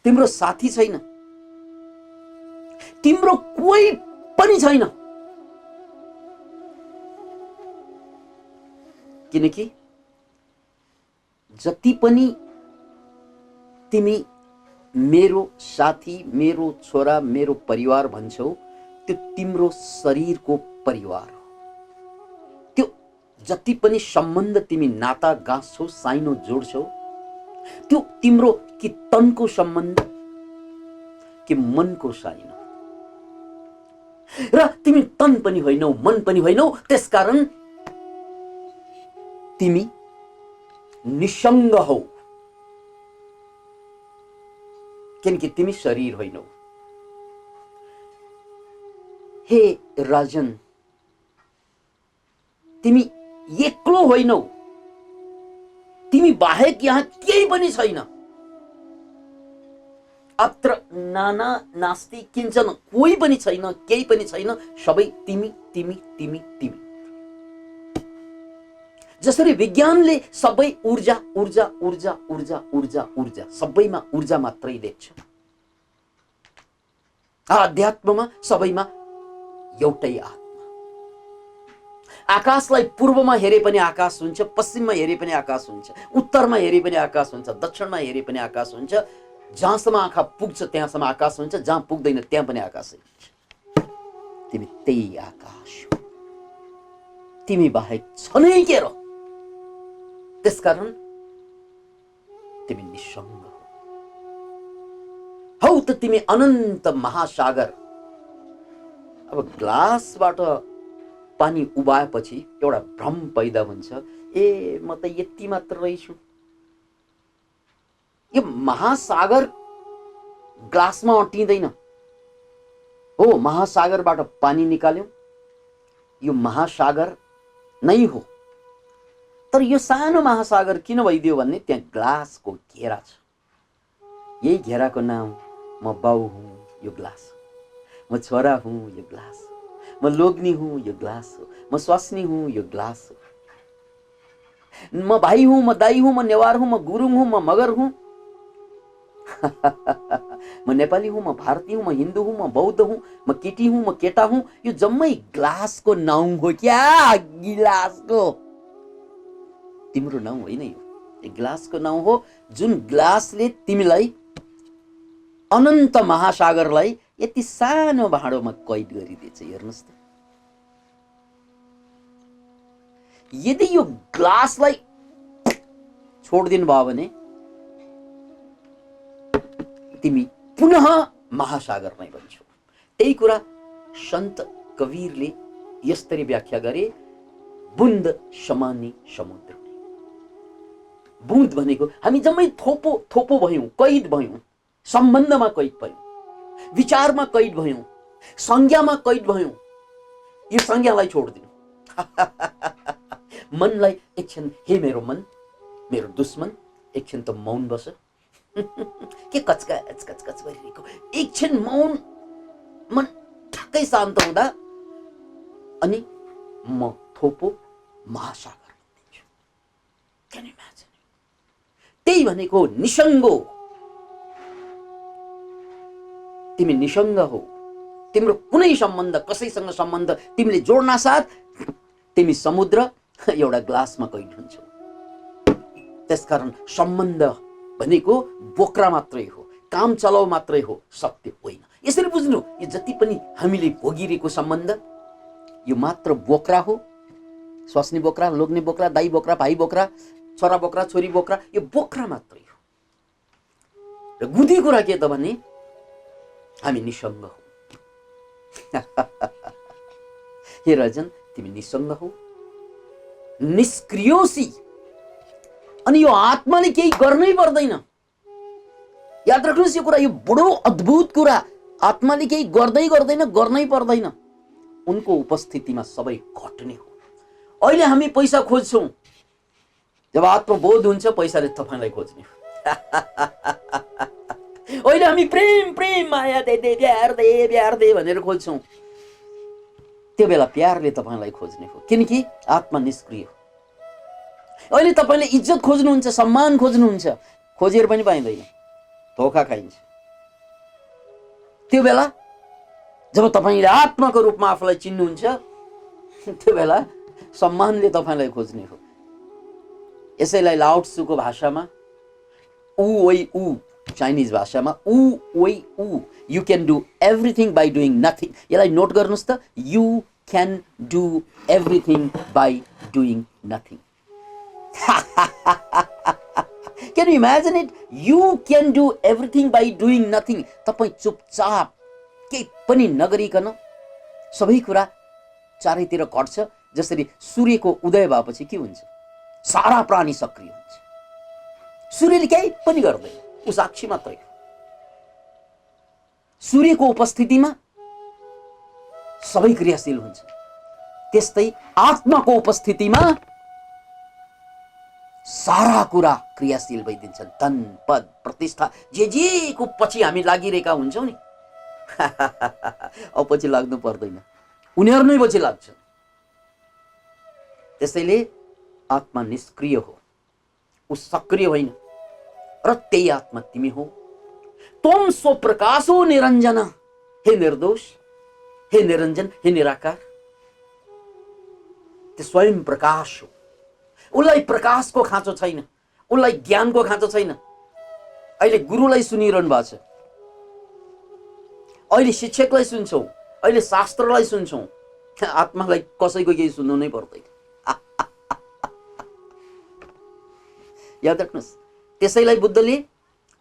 तिम्रो साथी छैन, तिम्रो कोही पनि छैन। किनकि जति पनि तिमी मेरो साथी, मेरो छोरा, मेरो परिवार भन्छौ, त्यो तिम्रो शरीरको परिवार हो। त्यो जति पनि सम्बन्ध तिमी नाता गाँच्छौ, साइनो जोड्छौ, त्यो तिम्रो कि तनको सम्बन्ध कि मनको साइनो, र तिमी तन पनि होइनौ, मन पनि होइनौ। त्यसकारण तिमी निसंग हौ, किनकि तिमी शरीर होइनौ। हे राजन, तिमी एक्लो होइनौ, तिमी बाहेक यहाँ केही पनि छैन। अत्र नाना नास्ति किंचन, कोही पनि छैन, केही पनि छैन, सबै तिमी तिमी तिमी तिमी। जसरी विज्ञानले सबै ऊर्जा ऊर्जा ऊर्जा ऊर्जा ऊर्जा ऊर्जा सबैमा ऊर्जा मात्रै देख्छ, आध्यात्ममा सबैमा एउटै आत्मा। आकाशलाई पूर्वमा हेरे पनि आकाश हुन्छ, पश्चिममा हेरे पनि आकाश हुन्छ, उत्तरमा हेरे पनि आकाश हुन्छ, दक्षिणमा हेरे पनि आकाश हुन्छ। जहाँसम्म आँखा पुग्छ त्यहाँसम्म आकाश हुन्छ, जहाँ पुग्दैन त्यहाँ पनि आकाश हुन्छ। तिमी त्यही आकाश हो, तिमी बाहेक छनै के र? त्यसकारण तिमी निसंग हौ त तिमी अनन्त महासागर। अब ग्लासबाट पानी उबाएपछि एउटा भ्रम पैदा हुन्छ, ए म त यति मात्र रहेछु। यो महासागर ग्लासमा अटिँदैन हो, महासागरबाट पानी निकाल्यौ, यो महासागर नै हो। तर यो सानो महासागर किन भइदियो भन्ने, त्यहाँ ग्लासको घेरा छ। यही घेराको नाम म बाउ हुँ, यो ग्लास हो। म छोरा हुँ, यो ग्लास हो। म लोग्नी हुँ, यो ग्लास हो। म स्वास्नी हुँ, यो ग्लास हो। म भाइ हुँ, म दाई हुँ, म नेवार हुँ, म गुरुङ हुँ, म मगर हुँ। म नेपाली हुँ, म भारतीय हुँ, म हिन्दू हुँ, म बौद्ध हुँ, म केटी हुँ, म केटा हुँ। यो जम्मै ग्लासको नाउँ हो क्या, गिलासको। तिम्रो नाउँ होइन, यो ग्लासको नाउँ हो, जुन ग्लासले तिमीलाई अनन्त महासागरलाई यति सानो भाँडोमा कैद गरिदिएछ। हेर्नुस् त, यदि यो ग्लासलाई छोडिदिनु भयो भने तिमी पुनः महासागर नै बन्छौ। त्यही कुरा सन्त कबीरले यसरी व्याख्या गरे, बुन्द समानी समुद्र। बुँद भनेको हामी जम्मै थोपो थोपो भयौं, कैद भयौं, सम्बन्धमा कैद भयौं, विचारमा कैद भयौं, संज्ञामा कैद भयौं। यो संज्ञालाई छोडिदिनु। मनलाई एकछिन, हे मेरो मन, मेरो दुश्मन, एकछिन त मौन बस। के कचकच कचकच भइरहेको, एकछिन मौन, मन ठक्कै शान्त हुँदा अनि म थोपो महासागर बन्दिन्छु। Can you imagine? त्यही भनेको निसंगो। तिमी निसंग हो, तिम्रो कुनै सम्बन्ध, कसैसँग सम्बन्ध तिमीले जोड्न साथ तिमी समुद्र एउटा ग्लासमा कैद हुन्छौ। त्यसकारण सम्बन्ध भनेको बोक्रा मात्रै हो, काम चलाउ मात्रै हो, सत्य होइन। यसरी बुझ्नु, यो जति पनि हामीले भोगिरहेको सम्बन्ध यो मात्र बोक्रा हो। स्वास्नी बोक्रा, लोग्ने बोक्रा, दाई बोक्रा, भाइ बोक्रा, छोरा बोक्रा, छोरी बोक्रा, यो बोक्रा मात्रै हो। र गुदी कुरा के त भने हामी निसंग हौ। हे राजन, तिमी निसंग हौ, निष्क्रियोसी। अनि यो आत्माले केही गर्नै पर्दैन। याद राख्नुहोस्, यो कुरा, यो बडो अद्भुत कुरा। आत्माले केही गर्नै पर्दैन। उनको उपस्थितिमा सबै घट्ने हो। अहिले हामी पैसा खोज्छौं, जब आत्मबोध हुन्छ पैसाले तपाईलाई खोज्ने हो। अहिले हामी प्रेम प्रेम माया दे दे, प्यार दे भनेर खोज्छौं, त्यो बेला प्यारले तपाईलाई खोज्ने हो, किनकि आत्मा निष्क्रिय हो। अहिले तपाईले इज्जत खोज्नुहुन्छ, सम्मान खोज्नुहुन्छ, खोजेर पनि पाइँदैन, धोका खाइन्छ। त्यो बेला जब तपाईँले आत्माको रूपमा आफूलाई चिन्नुहुन्छ, त्यो बेला सम्मानले तपाईँलाई खोज्ने हो। यसैलाई लाओ त्सुको भाषामा ऊ वै ऊ, चाइनिज भाषामा ऊ वै ऊ, you can do everything by doing nothing. यसलाई नोट गर्नुहोस् त, you can do everything by doing nothing. Can you imagine it? You can do everything by doing nothing. तपाईं चुपचाप केही पनि नगरिकन सबै कुरा चारैतिर घट्छ। जसरी सूर्यको उदय भएपछि के हुन्छ? सारा प्राणी सक्रिय हुन्छ। सूर्यले केही पनि गर्दैन, उ साक्षी मात्रै हो। सूर्यको उपस्थितिमा सबै क्रियाशील हुन्छ। त्यस्तै आत्माको उपस्थितिमा सारा कुरा क्रियाशील भइदिन्छन्। धन, पद, प्रतिष्ठा, जे को पछि हामी लागिरहेका हुन्छौँ नि, अब पछि लाग्नु पर्दैन, उनीहरू नै पछि लाग्छ। त्यसैले आत्मा निष्क्रिय हो, उ सक्रिय होइन, र त्यही आत्मा तिमी हो। त्वम स्वप्रकाशो निरञ्जन, हे निर्दोष, हे निरञ्जन, हे निराकार। त्यो स्वयं प्रकाश हो। उसलाई प्रकाशको खाँचो छैन, उसलाई ज्ञानको खाँचो छैन। अहिले गुरुलाई सुनिरहनु भएको छ, अहिले शिक्षकलाई सुन्छौँ, अहिले शास्त्रलाई सुन्छौँ, आत्मालाई कसैको केही सुन्नु नै पर्दैन। याद राख्नुहोस्। त्यसैलाई बुद्धले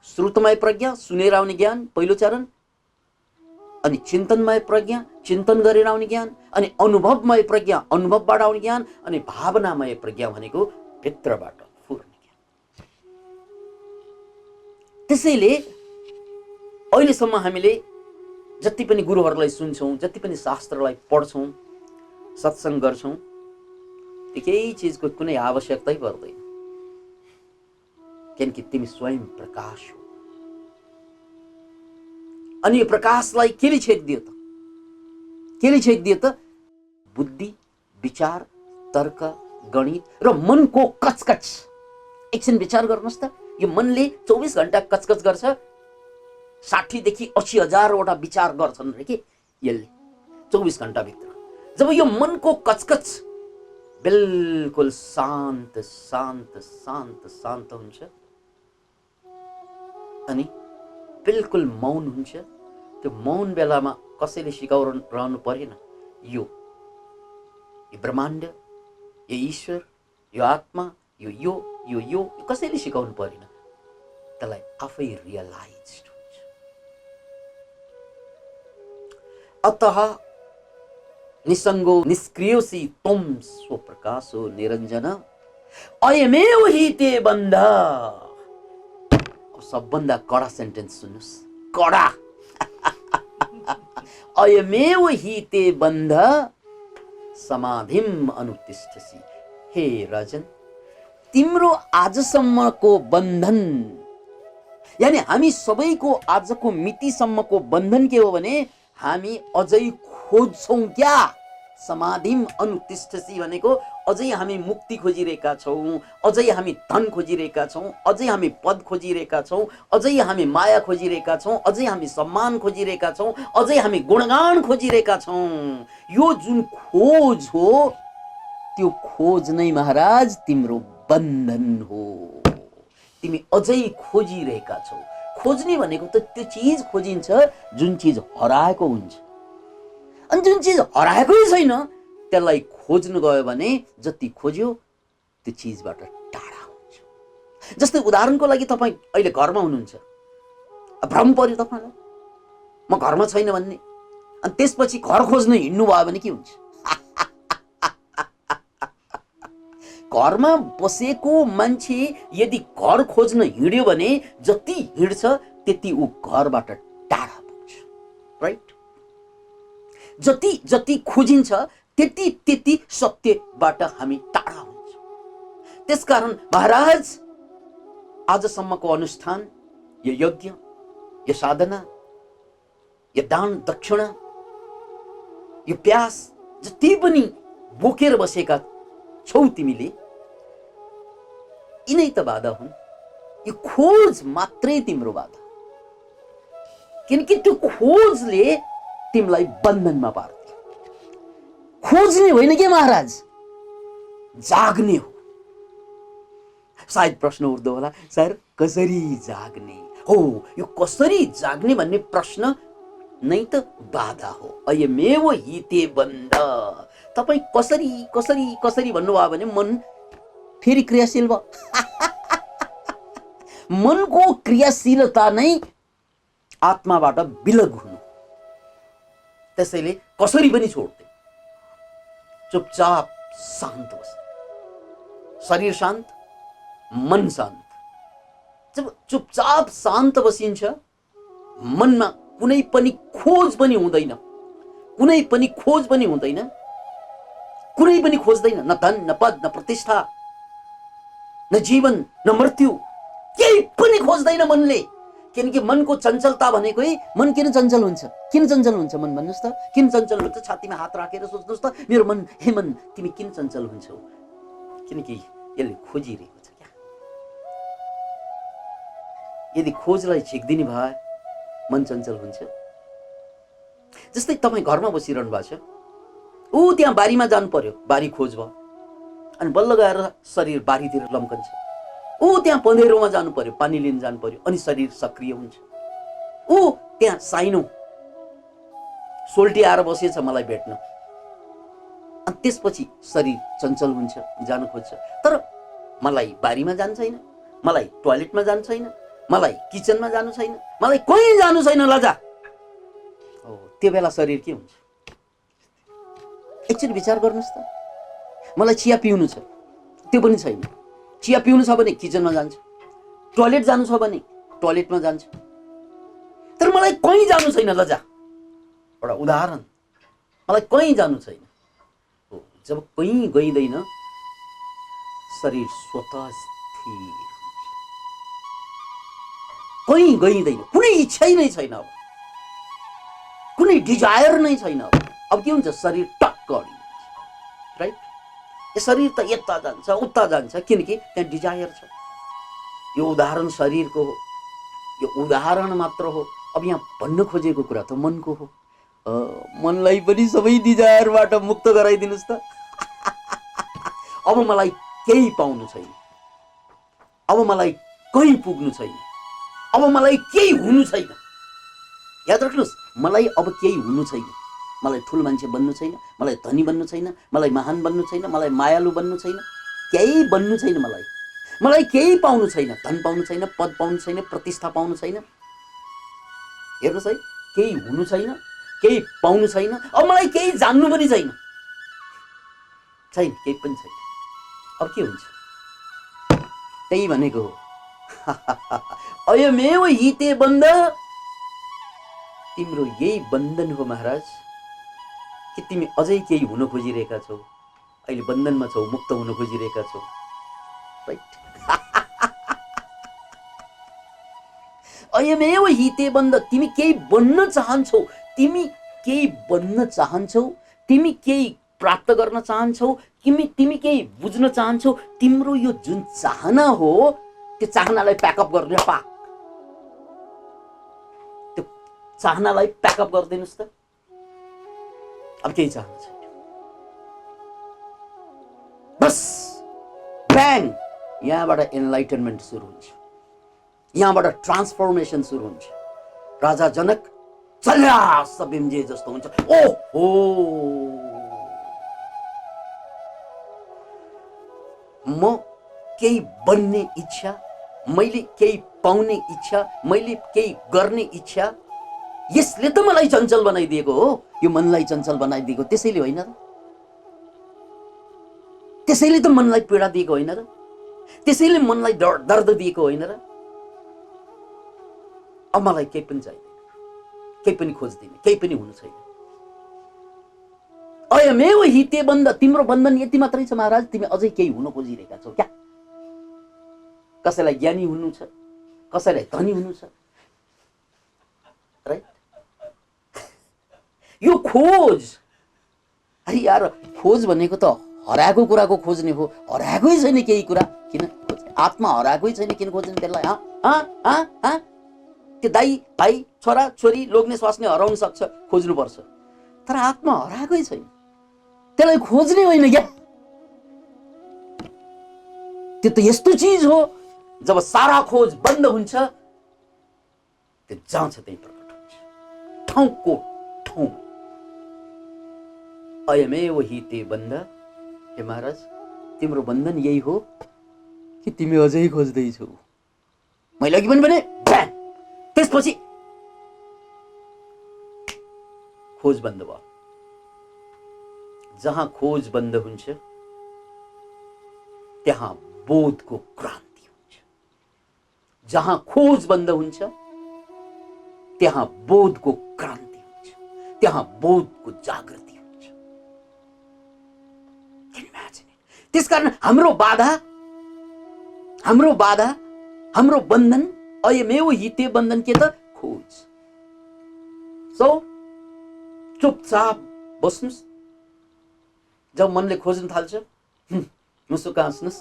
श्रुतमय प्रज्ञा, सुनेर आउने ज्ञान पहिलो चरण, अनि चिन्तनमय प्रज्ञा, चिन्तन गरेर आउने ज्ञान, अनि अनुभवमय प्रज्ञा, अनुभवबाट आउने ज्ञान, अनि भावनामय प्रज्ञा भनेको भित्रबाट फुर्ने ज्ञान। त्यसैले अहिलेसम्म हामीले जति पनि गुरुहरूलाई सुन्छौँ, जति पनि शास्त्रलाई पढ्छौँ, सत्सङ्ग गर्छौँ, त्यो केही चिजको कुनै आवश्यकतै पर्दैन, किनकि तिमी स्वयं प्रकाश हो। अनि यो प्रकाशलाई केले छेकिदियो त? केले छेकिदियो त? बुद्धि, विचार, तर्क, गणित र मनको कचकच। एकछिन विचार गर्नुहोस् त, यो मनले 24 घण्टा कचकच गर्छ। 60 देखि 80 हजारवटा विचार गर्छन् रे के यसले 24 घण्टा भित्र। जब यो मनको कचकच बिल्कुल शान्त शान्त शान्त शान्त हुन्छ, अनि बिल्कुल मौन हुन्छ, त्यो मौन बेलामा कसैले सिकाउनु परेन, यो ब्रह्माण्ड, यो ईश्वर, यो आत्मा, यो कसैले सिकाउनु परेन, त्यसलाई आफै रियलाइज हुन्छ। अतः निसंगो निष्क्रियोसी त्वं स्वप्रकाशो निरञ्जन अयमेव हि ते बन्ध। सबभन्दा कडा सेन्टेन्स सुन्नुहोस्, कडा। अयमेव हि ते बन्ध समाधिम अनुतिष्ठसि। हे राजन, तिम्रो आजसम्मको बन्धन, यानी हामी सबैको आजको मितिसम्मको बन्धन के हो भने हामी अझै खोज्छौँ क्या? समाधिम अनुतिष्ठसि भनेको अझै हामी मुक्ति खोजिरहेका छौँ, अझै हामी धन खोजिरहेका छौँ, अझै हामी पद खोजिरहेका छौँ, अझै हामी माया खोजिरहेका छौँ, अझै हामी सम्मान खोजिरहेका छौँ, अझै हामी गुणगान खोजिरहेका छौँ। यो जुन खोज हो, त्यो खोज नै महाराज तिम्रो बन्धन हो। तिमी अझै खोजिरहेका छौ। खोज्ने भनेको त त्यो चिज खोजिन्छ जुन चिज हराएको हुन्छ, अनि जुन चिज हराएकै छैन त्यसलाई खोज्नु गयो भने जति खोज्यो त्यो चिजबाट टाढा हुन्छ। जस्तै उदाहरणको लागि तपाईँ अहिले घरमा हुनुहुन्छ, भ्रम पर्यो तपाईँलाई म घरमा छैन भन्ने, अनि त्यसपछि घर खोज्न हिँड्नु भयो भने के हुन्छ? घरमा बसेको मान्छे यदि घर खोज्न हिँड्यो भने जति हिँड्छ त्यति ऊ घरबाट टाढा पुग्छ, राइट? जति जति खोजिन्छ त्यति त्यति सत्यबाट हामी टाढा हुन्छ। त्यसकारण महाराज आजसम्मको अनुष्ठान, यो यज्ञ, यो साधना, यो दान दक्षिणा, यो प्यास जति पनि बोकेर बसेका छौ तिमीले, यिनै त बाधा हुन्। यो खोज मात्रै तिम्रो बाधा। किनकि त्यो खोजले तिमीलाई बन्धनमा पार्छ। खोज्ने होइन के महाराज, जाग्ने हो। सायद प्रश्न उठ्दो होला, सर कसरी जाग्ने हो? यो कसरी जाग्ने भन्ने प्रश्न नै त बाधा हो। अयमेव हिते बन्ध। तपाईँ कसरी कसरी कसरी भन्नुभयो भने मन फेरि क्रियाशील भयो। मनको क्रियाशीलता नै आत्माबाट विलग हुनु। त्यसैले कसरी पनि छोड्दै चुपचाप शान्त बस। शरीर शान्त, मन शान्त। जब चुपचाप शान्त बसिन्छ, मनमा कुनै पनि खोज पनि हुँदैन, कुनै पनि खोज पनि हुँदैन, कुनै पनि खोज्दैन, न धन न पद न प्रतिष्ठा न जीवन न मृत्यु, केही पनि खोज्दैन मनले। किनकि मनको चञ्चलता भनेकै, मन किन चञ्चल हुन्छ? किन चञ्चल हुन्छ मन भन्नुहोस् त? किन चञ्चल हुन्छ? छातीमा हात राखेर सोच्नुहोस् त, मेरो मन, हे मन तिमी किन चञ्चल हुन्छौ? किनकि यसले खोजिरहेको छ क्या। यदि खोजलाई झिक्दिने भए मन चञ्चल हुन्छ। जस्तै तपाईँ घरमा बसिरहनु भएको छ, ऊ त्यहाँ बारीमा जानु पर्यो, बारी खोज भयो, अनि बल्ल गएर शरीर बारीतिर लम्कन्छ। ऊ त्यहाँ पँधेरोमा जानु पर्यो, पानी लिन जानु पर्यो, अनि शरीर सक्रिय हुन्छ। ऊ त्यहाँ साइनो सोल्टी आएर बसेछ मलाई भेट्न, अनि त्यसपछि शरीर चञ्चल हुन्छ, जान खोज्छ। तर मलाई बारीमा जानु छैन, मलाई टोयलेटमा जानु छैन, मलाई किचनमा जानु छैन, मलाई कहीँ जानु छैन लजा। हो, त्यो बेला शरीर के हुन्छ? एकचोटि विचार गर्नुहोस् त। मलाई चिया पिउनु छ, त्यो पनि छैन। चिया पिउनु छ भने किचनमा जान्छ, टोयलेट जानु छ भने टोयलेटमा जान्छ। तर मलाई कहीँ जानु छैन लजा। एउटा उदाहरण, मलाई कहीँ जानु छैन। हो, जब कहीँ गइँदैन, शरीर स्वतः स्थिर हुन्छ। कहीँ गइँदैन, कुनै इच्छा नै छैन, अब कुनै डिजायर नै छैन। अब के हुन्छ? शरीर टक्क अडिन्छ, राइट? यो शरीर त यता जान्छ उता जान्छ, किनकि त्यहाँ डिजायर छ। यो उदाहरण शरीरको हो, यो उदाहरण मात्र हो। अब यहाँ भन्न खोजेको कुरा त मनको हो। मनलाई पनि सबै डिजायरबाट मुक्त गराइदिनुहोस् त। अब मलाई केही पाउनु छैन, अब मलाई कहीँ पुग्नु छैन, अब मलाई केही हुनु छैन। याद राख्नुहोस्, मलाई अब केही हुनु छैन। मलाई ठुलो मान्छे बन्नु छैन, मलाई धनी बन्नु छैन, मलाई महान बन्नु छैन, मलाई मायालु बन्नु छैन, केही बन्नु छैन। मलाई केही पाउनु छैन, धन पाउनु छैन, पद पाउनु छैन, प्रतिष्ठा पाउनु छैन। हेर्नुहोस् है, केही हुनु छैन, केही पाउनु छैन। अब मलाई केही जान्नु पनि छैन, केही पनि छैन। अब के हुन्छ? त्यही भनेको हो। अयमेव हिते बन्ध। तिम्रो यही बन्धन हो महाराज। कि तिमी अझै केही हुन खोजिरहेका छौ, अहिले बन्धनमा छौ, मुक्त हुन खोजिरहेका छौ, राइट? अयमेव हिते बन्ध। तिमी केही बन्न चाहन्छौ, तिमी केही बन्न चाहन्छौ, तिमी केही प्राप्त गर्न चाहन्छौ, तिमी केही बुझ्न चाहन्छौ। तिम्रो यो जुन चाहना हो, त्यो चाहनालाई प्याकअप गर्ने पा, त्यो चाहनालाई प्याकअप गरिदिनुहोस् त। अब केही चाहना छैन, बस ब्याङ। यहाँबाट एनलाइटनमेन्ट सुरु हुन्छ, यहाँबाट ट्रान्सफर्मेसन सुरु हुन्छ। राजा जनक चल्यास बिम्जे जस्तो हुन्छ। ओहो, म केही बन्ने इच्छा, मैले केही पाउने इच्छा, मैले केही गर्ने इच्छा, यसले त मलाई चञ्चल बनाइदिएको हो। यो मनलाई चञ्चल बनाइदिएको त्यसैले होइन र? त्यसैले त मनलाई पीडा दिएको होइन र? त्यसैले मनलाई दर्द दिएको होइन र? अब मलाई केही पनि चाहिँदैन, केही पनि खोज्दिन, केही पनि हुनु छैन। अयमेव हिते बन्ध। तिम्रो बन्धन यति मात्रै छ महाराज, तिमी अझै केही हुन खोजिरहेका छौ क्या? कसैलाई ज्ञानी हुनु छ, कसैलाई धनी हुनु छ, राइट? यो खोज, अरे यार, खोज भनेको त हराएको कुराको खोज्ने हो। हराएकै छैन केही कुरा, किन खोज्ने? आत्मा हराएकै छैन, किन खोज्ने त्यसलाई? त्यो दाइ भाइ छोरा छोरी लोग्ने स्वास्नी हराउन सक्छ, खोज्नुपर्छ, तर आत्मा हराएकै छैन, त्यसलाई खोज्ने होइन क्या। त्यो त यस्तो चिज हो जब सारा खोज बन्द हुन्छ त्यो जहाँ छ त्यही प्रकट हुन्छ, ठाउँको ठाउँ। अयमेव हि ते बन्ध। हे महाराज, तिम्रो बन्धन यही हो कि तिमी अझै खोज्दैछौ? मैले अघि पनि भने त्यसपछि खोज बन्द भयो। जहाँ खोज बन्द हुन्छ त्यहाँ बोधको क्रान्ति हुन्छ। जहाँ खोज बन्द हुन्छ त्यहाँ बोधको क्रान्ति हुन्छ, त्यहाँ बोधको जागृति हुन्छ। त्यसकारण हाम्रो बाधा, हाम्रो बन्धन अयमेव हि ते बन्धन के त खोज। सो चुपचाप बस्नुस्। जब मनले खोज्न थाल्छ, मुसुक्क हाँस्नुस्,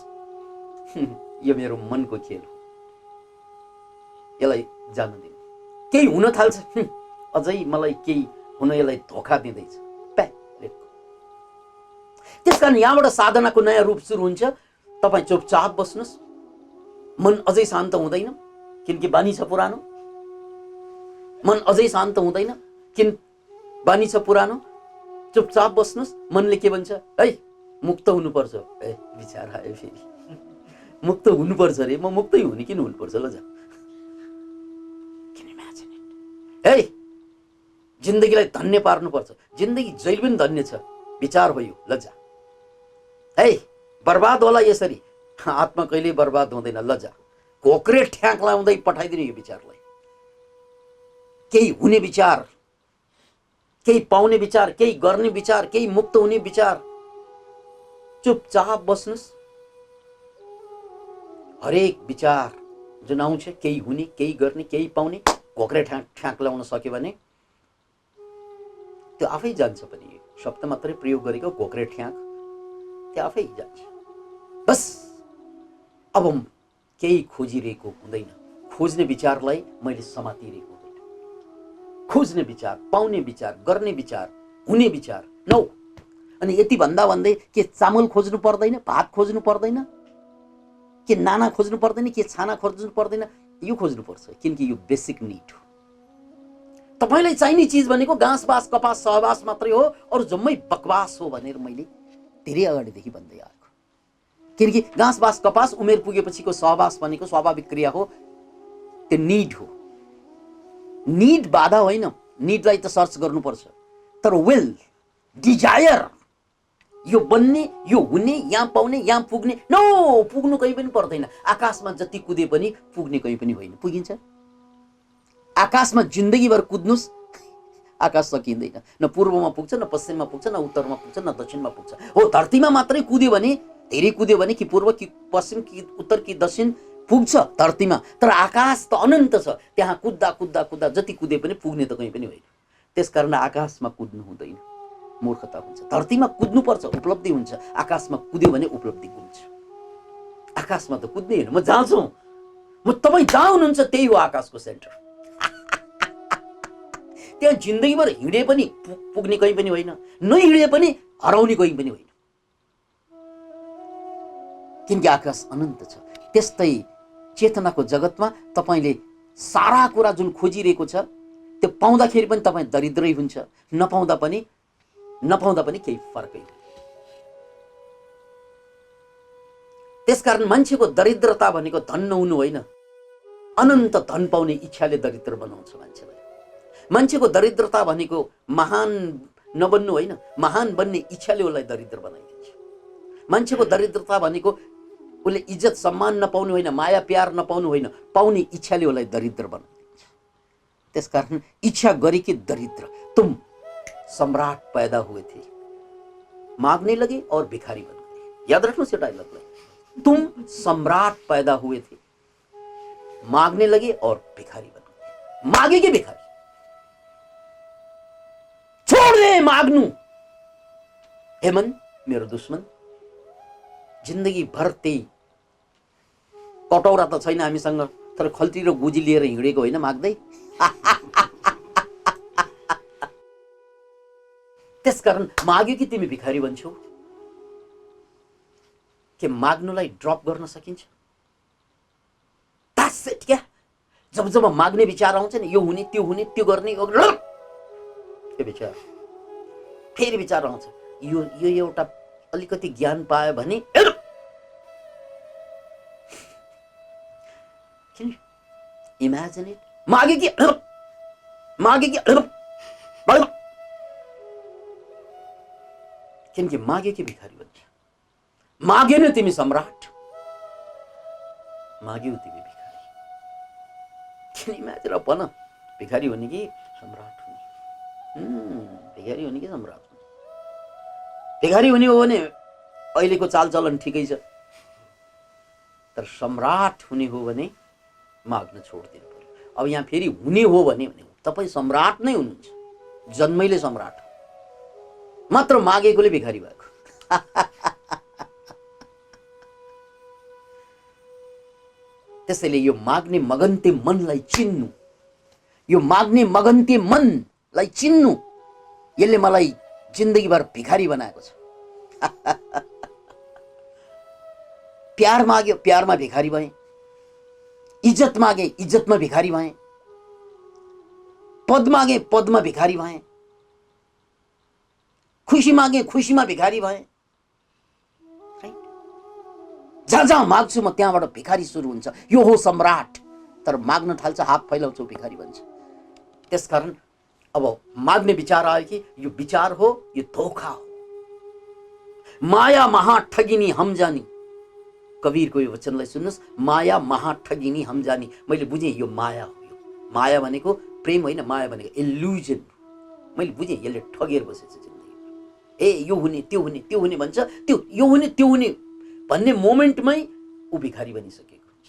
यो मेरो मनको खेल हो, यसलाई जान दिनु। केही हुन थाल्छ, अझै मलाई केही हुन यसलाई धोका दिँदैछ, त्यसकारण यहाँबाट साधनाको नयाँ रूप सुरु हुन्छ। तपाईँ चुपचाप बस्नुस्। मन अझै शान्त हुँदैन किनकि बानी छ पुरानो। मन अझै शान्त हुँदैन किन बानी छ पुरानो। चुपचाप बस्नुस्। मनले के भन्छ? है मुक्त हुनुपर्छ। ए विचार आयो फेरि, मुक्त हुनुपर्छ रे, म मुक्तै हुने किन हुनुपर्छ ल जा। है जिन्दगीलाई धन्य पार्नुपर्छ। जिन्दगी जहिले पनि धन्य छ, विचार हो यो, ल जा। है बर्बाद होला यसरी, आत्मा कहिले बर्बाद हुँदैन, ल जा। घोक्रे ठ्याक लाउँदै पठाइदिने यो विचारलाई। केही हुने विचार, केही पाउने विचार, केही गर्ने विचार, केही मुक्त हुने विचार। चुपचाप बस्नुस्। हरेक विचार जुन आउँछ, केही हुने, केही गर्ने, केही पाउने, घोक्रे ठ्याक लाउन सक्यो भने त्यो आफै जान्छ पनि। शब्द मात्रै प्रयोग गरेको घोक्रे ठ्याक त्यो आफै जान्छ। बस अब केही खोजिरहेको हुँदैन। खोज्ने विचारलाई मैले समातिरहेको हुँदैन। खोज्ने विचार, पाउने विचार, गर्ने विचार, हुने विचार नौ। अनि यति भन्दा भन्दै के चामल खोज्नु पर्दैन, भात खोज्नु पर्दैन, के नाना खोज्नु पर्दैन, के छाना खोज्नु पर्दैन? यो खोज्नुपर्छ, किनकि यो बेसिक निड हो। तपाईलाई चाहिने चिज भनेको घाँस बाँस कपास सहवास मात्रै हो, अरू जम्मै बकवास हो भनेर मैले धेरै अगाडिदेखि भन्दै आएको। किनकि घाँस बाँस कपास उमेर पुगेपछिको सहवास भनेको स्वाभाविक क्रिया हो, त्यो निड हो। निड बाधा होइन, निडलाई त सर्च गर्नुपर्छ, तर विल, डिजायर, यो बन्ने, यो हुने, यहाँ पाउने, यहाँ पुग्ने, नो, पुग्नु कहीँ पनि पर्दैन। आकाशमा जति कुदे पनि पुग्ने कहीँ पनि होइन। पुगिन्छ? आकाशमा जिन्दगीभर कुद्नुस्, आकाश सकिँदैन। न पूर्वमा पुग्छ, न पश्चिममा पुग्छ, न उत्तरमा पुग्छ, न दक्षिणमा पुग्छ। हो, धरतीमा मात्रै कुद्यो भने, धेरै कुद्यो भने कि पूर्व कि पश्चिम कि उत्तर कि दक्षिण पुग्छ धरतीमा, तर आकाश त अनन्त छ। त्यहाँ कुद्दा कुद्दा कुद्दा जति कुदे पनि पुग्ने त कहीँ पनि होइन। त्यसकारण आकाशमा कुद्नु हुँदैन, मूर्खता हुन्छ। धरतीमा कुद्नुपर्छ, उपलब्धि हुन्छ। आकाशमा कुद्यो भने उपलब्धि हुन्छ। आकाशमा त कुद्ने होइन। म जहाँ छु, म तपाईँ जहाँ हुनुहुन्छ त्यही हो आकाशको सेन्टर। त्यहाँ जिन्दगीभर हिँडे पनि पुग्ने कहीँ पनि होइन, नहिँडे पनि हराउने कहीँ पनि होइन, किनकि आकाश अनन्त छ। त्यस्तै चेतनाको जगतमा तपाईँले सारा कुरा जुन खोजिरहेको छ त्यो पाउँदाखेरि पनि तपाईँ दरिद्रै हुन्छ, नपाउँदा पनि केही फरकै हो। त्यसकारण मान्छेको दरिद्रता भनेको धन नहुनु होइन, अनन्त धन पाउने इच्छाले दरिद्र बनाउँछ मान्छेलाई। मान्छेको दरिद्रता भनेको महान नबन्नु होइन, महान बन्ने इच्छाले उसलाई दरिद्र बनाइदिन्छ। मान्छेको दरिद्रता भनेको उसले इज्जत सम्मान नपाउनु होइन, माया प्यार नपाउनु होइन, पाउने इच्छाले उसलाई दरिद्र बनाइदिन्छ। त्यसकारण इच्छा गरी कि दरिद्र। तुम सम्राट पैदा हुए थे, मांगने लगे और भिखारी बन गए। याद रखना इस डायलॉग। तुम सम्राट पैदा हुए थे, मांगने लगे और भिखारी बन गए। मांगे के भिखारी? छोड़ दे माग्नु। हे मन, मेरो दुश्मन, जिन्दगी भर त्यही कटौरा त छैन हामीसँग, तर खल्ती र गुजी लिएर हिँडेको होइन माग्दै। त्यसकारण माग्यो कि तिमी भिखारी बन्छौ। के माग्नुलाई ड्रप गर्न सकिन्छ? That's it, क्या? जब जब माग्ने विचार आउँछ नि, यो हुने त्यो गर्ने, त्यो विचार फेरि विचार आउँछ, यो एउटा अलिकति ज्ञान पायो भने इमेजिन इट, मागे कि किनकि मागे कि भिखारी बन्छ। मागेन तिमी सम्राट, माग्यौ तिमी भिखारी। किन इमेजिन अब भन, भिखारी हुने कि सम्राट हुने? भिखारी हुने कि सम्राट हुने? भिखारी हुने हो भने अहिलेको चालचलन ठिकै छ, तर सम्राट हुने हो भने माग्न छोड्दिनु पर्यो। अब यहाँ फेरि हुने हो भने तपाईँ सम्राट नै हुनुहुन्छ, जन्मैले सम्राट हो, मात्र मागेकोले भिखारी भएको। त्यसैले यो माग्ने मगन्ते मनलाई चिन्नु, यो माग्ने मगन्ते मनलाई चिन्नु, यसले मलाई जिन्दगीभर भिखारी बनाएको छ। प्यार माग्यो, प्यारमा भिखारी भएँ। इज्जत मागे, इज्जतमा भिखारी भएँ। पद मागे, पदमा भिखारी भएँ। खुसी मागे, खुसीमा भिखारी भएँ। जहाँ जहाँ माग्छु म त्यहाँबाट भिखारी सुरु हुन्छ। यो हो सम्राट। तर माग्न थाल्छ, हात फैलाउँछौ, भिखारी बन्छ। त्यसकारण अब माग्ने विचार आयो कि यो विचार हो, यो धोखा हो। माया महा ठगिनी हम जानी, कबीरको यो वचनलाई सुन्नुहोस्, माया महा ठगिनी हम जानी। मैले बुझेँ यो माया हो। यो माया भनेको प्रेम होइन, माया भनेको इल्युजन। मैले बुझेँ यसले ठगेर बसेछ जिन्दगी। ए यो हुने त्यो हुने त्यो हुने भन्छ, त्यो यो हुने त्यो हुने भन्ने मोमेन्टमै ऊ भिखारी बनिसकेको हुन्छ।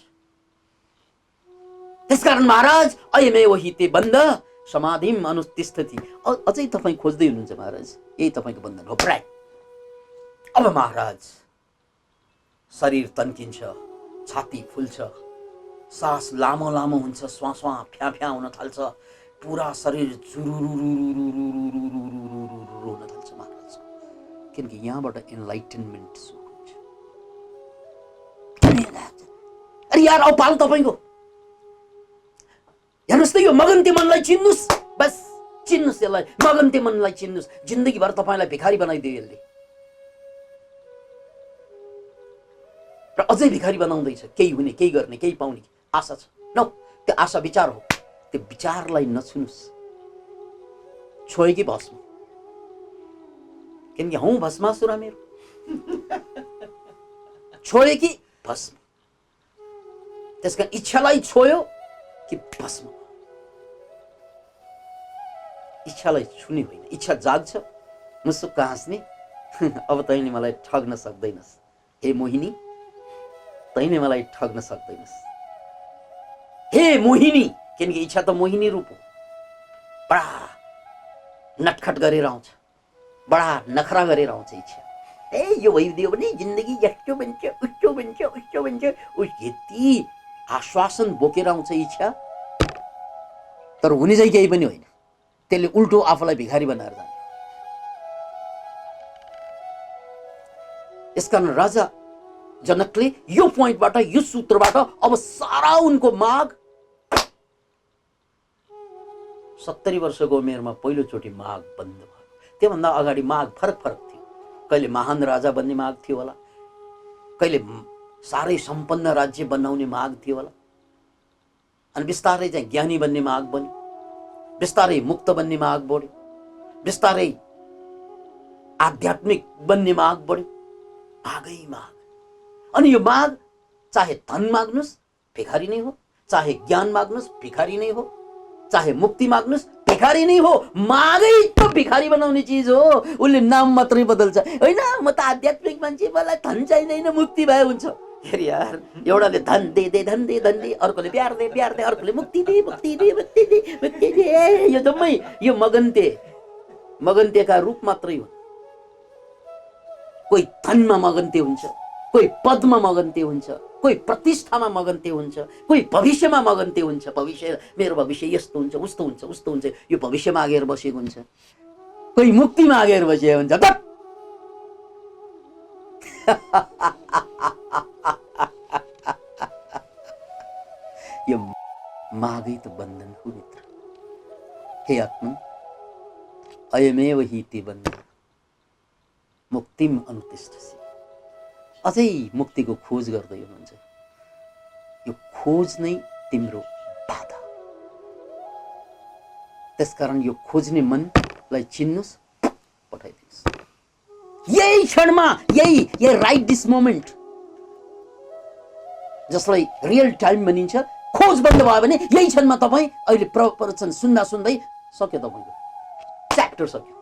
त्यसकारण महाराज अयमे वही ते बन्द समाधिम अनुतिष्ठति। अझै तपाईँ खोज्दै हुनुहुन्छ महाराज, यही तपाईँको बन्धन हो। प्राय अब महाराज शरीर तन्किन्छ, छाती फुल्छ, सास लामो लामो हुन्छ, श्वास फ्या फ्या हुन थाल्छ, पुरा शरीर जुरुरुरुरुरुरुरुरुरुरुरु हुन थाल्छ महाराज। किनकि यहाँबाट एनलाइटनमेन्ट सुरु हुन्छ। अरे यार अब पालो तपाईँको। हेर्नुहोस् त, यो मगन्ते मनलाई चिन्नुहोस्, बस चिन्नुहोस् यसलाई, मगन्ते मनलाई चिन्नुहोस्। जिन्दगीभर तपाईँलाई भिखारी बनाइदियो यसले, र अझै भिखारी बनाउँदैछ। केही हुने, केही गर्ने, केही पाउने आशा छ। न, त्यो आशा विचार हो। त्यो विचारलाई नछुनुहोस्। छोए कि भस्म, किनकि हौ भस्मासुर मेरो। छोए कि भस्म। त्यसकारण इच्छालाई छोयो कि भस्म। इच्छालाई छुने होइन। इच्छा जाग्छ, मुसुक्क हाँस्ने, अब तैँले मलाई ठग्न सक्दैनस् हे मोहिनी, तैँले मलाई ठग्न सक्दैनस् हे मोहिनी। किनकि इच्छा त मोहिनी रूप हो। बडा नटखट गरेर आउँछ, बडा नखरा गरेर आउँछ इच्छा। ए यो भइदियो भने जिन्दगी यस्तो बन्छ, उस्तो बन्छ, उस्तो बन्छ। यति आश्वासन बोकेर आउँछ इच्छा, तर हुने चाहिँ केही पनि होइन। त्यसले उल्टो आफूलाई भिखारी बनाएर जाने। यसकारण राजा जनकले यो पोइन्टबाट, यो सूत्रबाट अब सारा उनको माग, 70 वर्षको उमेरमा पहिलोचोटि माग बन्द भयो। त्योभन्दा अगाडि माग फरक फरक थियो। कहिले महान राजा बन्ने माग थियो होला, कहिले साह्रै सम्पन्न राज्य बनाउने माग थियो होला, अनि बिस्तारै चाहिँ ज्ञानी बन्ने माग बन्यो, बिस्तारै मुक्त बन्ने माग बढ्यो, बिस्तारै आध्यात्मिक बन्ने माग बढ्यो। मागै माग। अनि यो माग चाहे धन माग्नुस् भिखारी नै हो, चाहे ज्ञान माग्नुस् भिखारी नै हो, चाहे मुक्ति माग्नुस् भिखारी नै हो। मागै त भिखारी बनाउने चिज हो। उसले नाम मात्रै बदल्छ। होइन म त आध्यात्मिक मान्छे, मलाई धन चाहिँदैन, मुक्ति भए हुन्छ। हेर यार, एउटाले धन दे दे धन दे धन दे, अर्कोले प्यार दे प्यार दे, अर्कोले मुक्ति दे मुक्ति दे मुक्ति दे मुक्ति दे। यो जम्मै यो मगन्तेका रूप मात्रै हो। कोही धनमा मगन्ते हुन्छ, कोही पदमा मगन्ते हुन्छ, कोही प्रतिष्ठामा मगन्ते हुन्छ, कोही भविष्यमा मगन्ते हुन्छ। भविष्य, मेरो भविष्य यस्तो हुन्छ, उस्तो हुन्छ, उस्तो हुन्छ, यो भविष्य मागेर बसेको हुन्छ। कोही मुक्ति मागेर बसेको हुन्छ। यो मागै त बन्धन हो मित्र। हे आत्मन, अयमेव हि ते बन्धन मुक्तिम अनुतिष्ठसि। अझै मुक्तिको खोज गर्दै हुनुहुन्छ। यो खोज नै तिम्रो बाधा। त्यसकारण यो खोज्ने मनलाई चिन्नुस्, पठाइदिनुहोस् यही क्षणमा, यही राइट दिस मोमेन्ट, जसलाई रियल टाइम भनिन्छ। खोज बन्द भयो भने यही क्षणमा तपाईँ अहिले प्रवचन सुन्दा सुन्दै सक्यो, तपाईँको च्याप्टर सक्यो।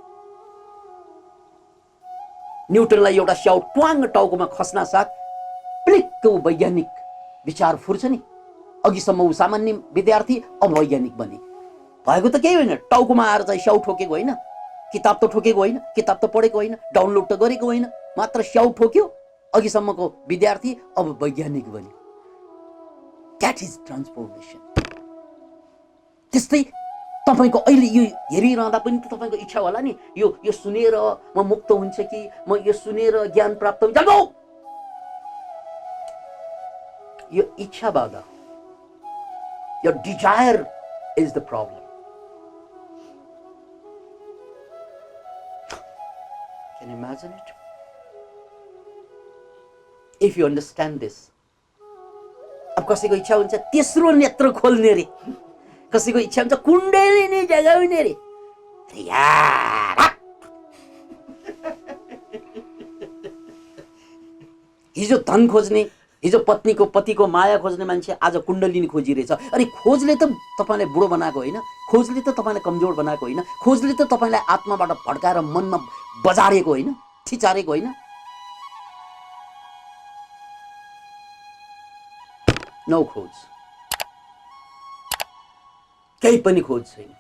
न्युटनलाई एउटा स्याउ ट्वाङ टाउकोमा खस्ना साथ प्लिक्क वैज्ञानिक विचार फुर्छ नि। अघिसम्म ऊ सामान्य विद्यार्थी, अब वैज्ञानिक बने। भएको त केही होइन, टाउकोमा आएर चाहिँ स्याउ ठोकेको होइन, किताब त ठोकेको होइन, किताब त पढेको होइन, डाउनलोड त गरेको होइन, मात्र स्याउ ठोक्यो। अघिसम्मको विद्यार्थी अब वैज्ञानिक बन्यो। That is transformation. त्यस्तै तपाईको अहिले यो हेरिरहँदा पनि त तपाईको इच्छा होला नि, यो सुनेर म मुक्त हुन्छ कि, म यो सुनेर ज्ञान प्राप्त हुन्छ। यो इच्छा बाधा, your desire is the problem. Can you imagine it? If you understand this. अब कसैको इच्छा हुन्छ तेस्रो नेत्र खोल्ने रे, कसैको इच्छा हुन्छ कुण्डलिनी जगाउने रे। हिजो धन खोज्ने, हिजो पत्नीको पतिको माया खोज्ने मान्छे आज कुण्डलिनी खोजिरहेछ। अनि खोजले त तपाईलाई बुढो बनाएको होइन, खोजले त तपाईलाई कमजोर बनाएको होइन, खोजले त तपाईलाई आत्माबाट भड्काएर मनमा बजारेको होइन, थिचारेको होइन। नो खोज, केही पनि खोज छैन।